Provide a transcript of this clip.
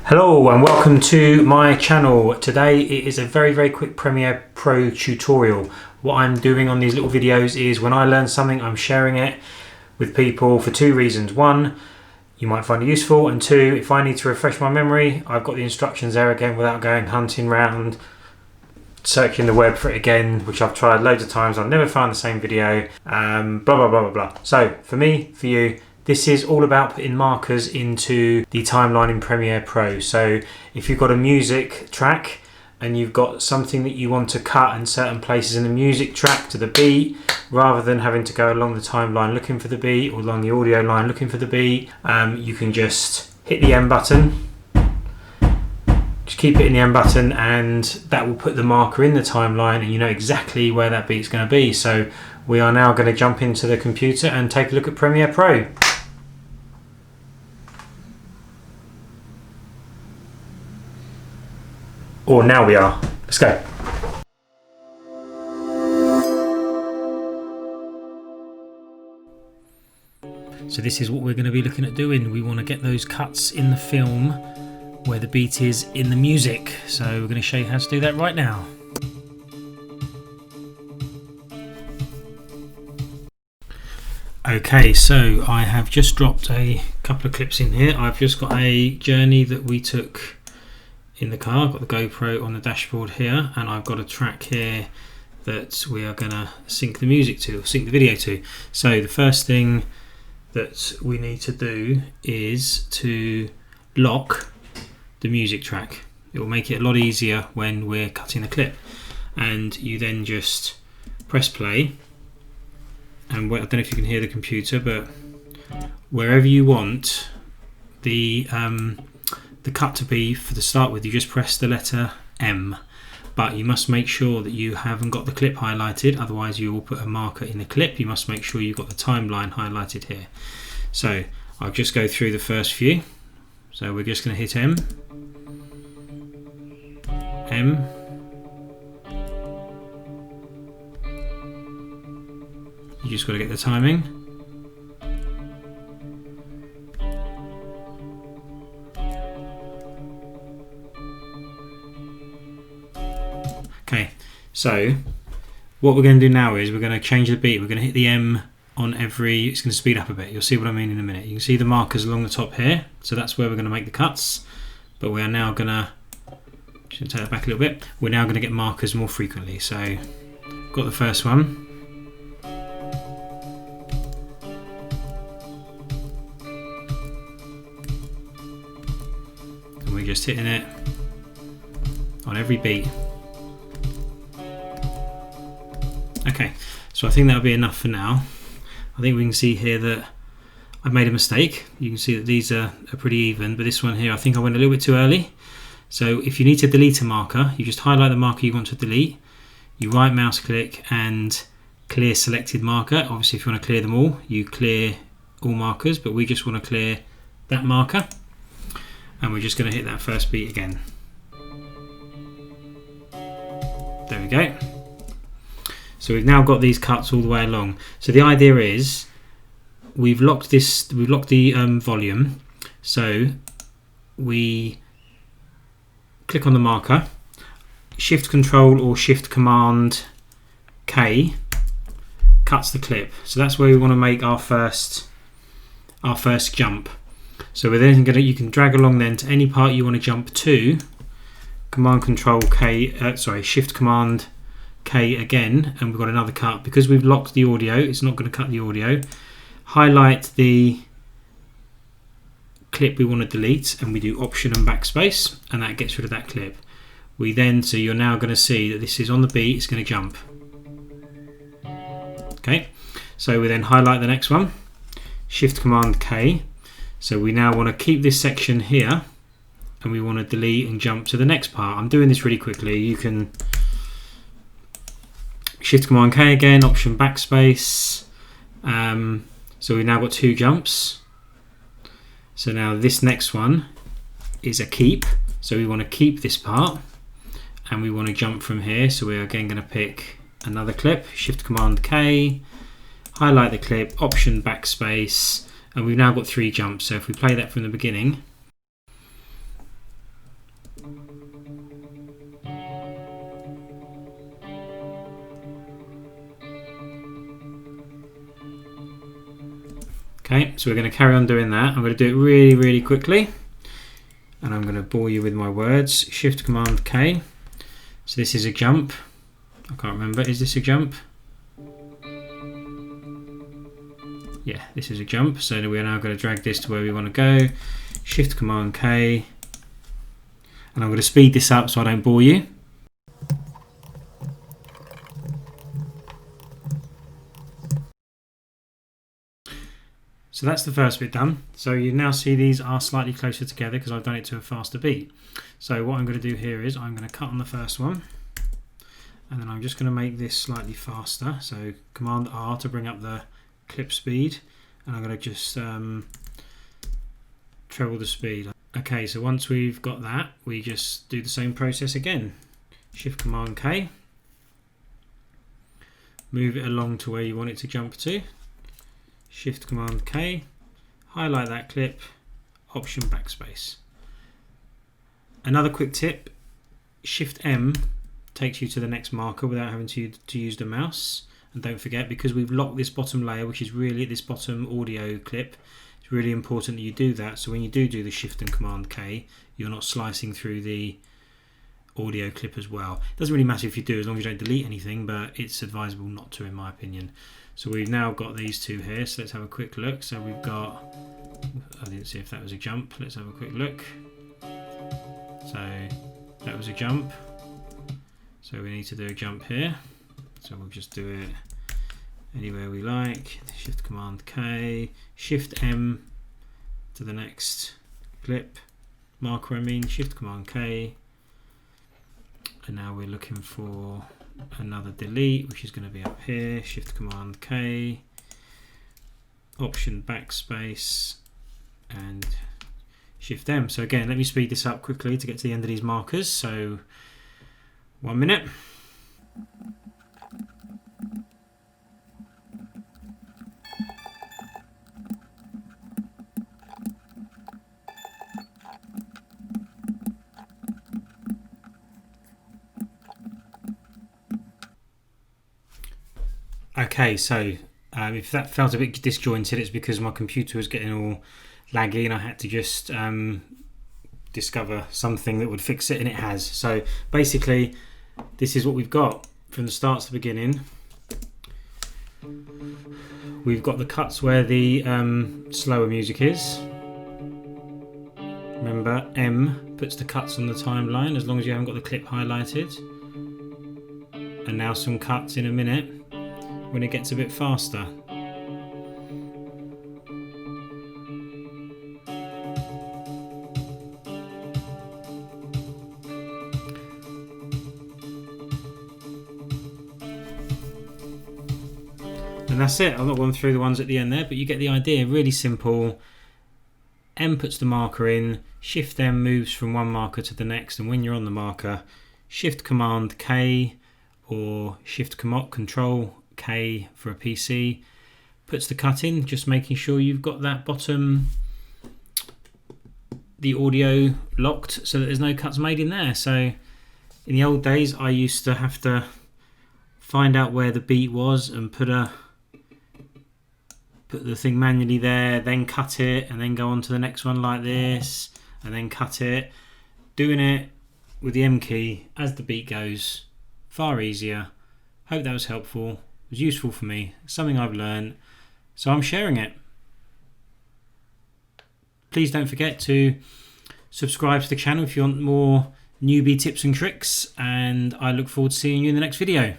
Hello and welcome to my channel. Today it is a very quick Premiere Pro tutorial. What I'm doing on these little videos is when I learn something, I'm sharing it with people for two reasons. One, you might find it useful, and two, if I need to refresh my memory, I've got the instructions there again without going hunting around, searching the web for it again, which I've tried loads of times. I've never found the same video, blah. So for me, for you, this is all about putting markers into the timeline in Premiere Pro. So if you've got a music track and you've got something that you want to cut in certain places in the music track to the beat, rather than having to go along the timeline looking for the beat or along the audio line looking for the beat, you can just hit the M button. Just keep hitting the M button and that will put the marker in the timeline and you know exactly where that beat's going to be. So we are now going to jump into the computer and take a look at Premiere Pro. Or now we are. Let's go. So this is what we're going to be looking at doing. We want to get those cuts in the film where the beat is in the music. So we're going to show you how to do that right now. Okay, so I have just dropped a couple of clips in here. I've just got a journey that we took in the car. I've got the GoPro on the dashboard here, and I've got a track here that we are going to sync the music to, or sync the video to. So the first thing that we need to do is to lock the music track. It will make it a lot easier when we're cutting a clip. And you then just press play, and I don't know if you can hear the computer, but wherever you want the cut to be for the start with, you just press the letter M, but you must make sure that you haven't got the clip highlighted, otherwise you will put a marker in the clip. You must make sure you've got the timeline highlighted here. So I'll just go through the first few. So we're just going to hit M, you just got to get the timing. Okay, so what we're going to do now is we're going to change the beat. We're going to hit the M on every, it's going to speed up a bit. You'll see what I mean in a minute. You can see the markers along the top here. So that's where we're going to make the cuts. But we are now going to, just going to take that back a little bit. We're now going to get markers more frequently. So got the first one. And we're just hitting it on every beat. Okay, so I think that'll be enough for now. I think we can see here that I've made a mistake. You can see that these are pretty even, but this one here, I think I went a little bit too early. So if you need to delete a marker, you just highlight the marker you want to delete, you right mouse click and clear selected marker. Obviously if you want to clear them all, you clear all markers, but we just want to clear that marker. And we're just going to hit that first beat again. There we go. So we've now got these cuts all the way along. So the idea is we've locked the volume. So we click on the marker, Shift Control or Shift Command K cuts the clip. So that's where we want to make our first jump. So we're then you can drag along then to any part you want to jump to. Command Control K, Shift Command K again, and we've got another cut. Because we've locked the audio, it's not going to cut the audio. Highlight the clip we want to delete, and we do Option and Backspace, and that gets rid of that clip. We then, so you're now going to see that this is on the beat, it's going to jump. Okay, so we then highlight the next one, Shift Command K. So we now want to keep this section here, and we want to delete and jump to the next part. I'm doing this really quickly. You can Shift Command K again, Option Backspace. So we've now got two jumps. So now this next one is a keep. So we want to keep this part and we want to jump from here. So we're again going to pick another clip, Shift Command K, highlight the clip, Option Backspace, and we've now got three jumps. So if we play that from the beginning, Okay, so we're going to carry on doing that. I'm going to do it really quickly, and I'm going to bore you with my words. Shift Command K. So this is a jump. I can't remember. Is this a jump? Yeah, this is a jump. So we're now going to drag this to where we want to go. Shift Command K. And I'm going to speed this up so I don't bore you. So that's the first bit done. So you now see these are slightly closer together because I've done it to a faster beat. So what I'm going to do here is I'm going to cut on the first one, and then I'm just going to make this slightly faster. So Command R to bring up the clip speed, and I'm going to just treble the speed. Okay, so once we've got that, we just do the same process again. Shift Command K, move it along to where you want it to jump to. Shift Command K, highlight that clip, Option Backspace. Another quick tip, Shift M takes you to the next marker without having to use the mouse. And don't forget, because we've locked this bottom layer, which is really this bottom audio clip, it's really important that you do that. So when you do the Shift and Command K, you're not slicing through the audio clip as well. It doesn't really matter if you do, as long as you don't delete anything, but it's advisable not to, in my opinion. So we've now got these two here, so let's have a quick look. So we've got, I didn't see if that was a jump, let's have a quick look. So that was a jump, so we need to do a jump here. So we'll just do it anywhere we like. Shift Command K, Shift M to the next clip, marker I mean, Shift Command K. And now we're looking for another delete, which is going to be up here. Shift Command K, Option Backspace, and Shift M. So again, let me speed this up quickly to get to the end of these markers. So 1 minute. Okay, so if that felt a bit disjointed, it's because my computer was getting all laggy and I had to just discover something that would fix it, and it has. So basically, this is what we've got from the start to the beginning. We've got the cuts where the slower music is. Remember, M puts the cuts on the timeline as long as you haven't got the clip highlighted. And now some cuts in a minute when it gets a bit faster. And that's it. I've not gone through the ones at the end there, but you get the idea. Really simple. M puts the marker in, Shift M moves from one marker to the next, and when you're on the marker, Shift Command K or Shift Control K for a PC puts the cut in, just making sure you've got that bottom, the audio locked so that there's no cuts made in there. So in the old days I used to have to find out where the beat was and put the thing manually there, then cut it, and then go on to the next one like this, and then cut it. Doing it with the M key as the beat goes, far easier. Hope that was helpful. It was useful for me, something I've learned, so I'm sharing it. Please don't forget to subscribe to the channel if you want more newbie tips and tricks, and I look forward to seeing you in the next video.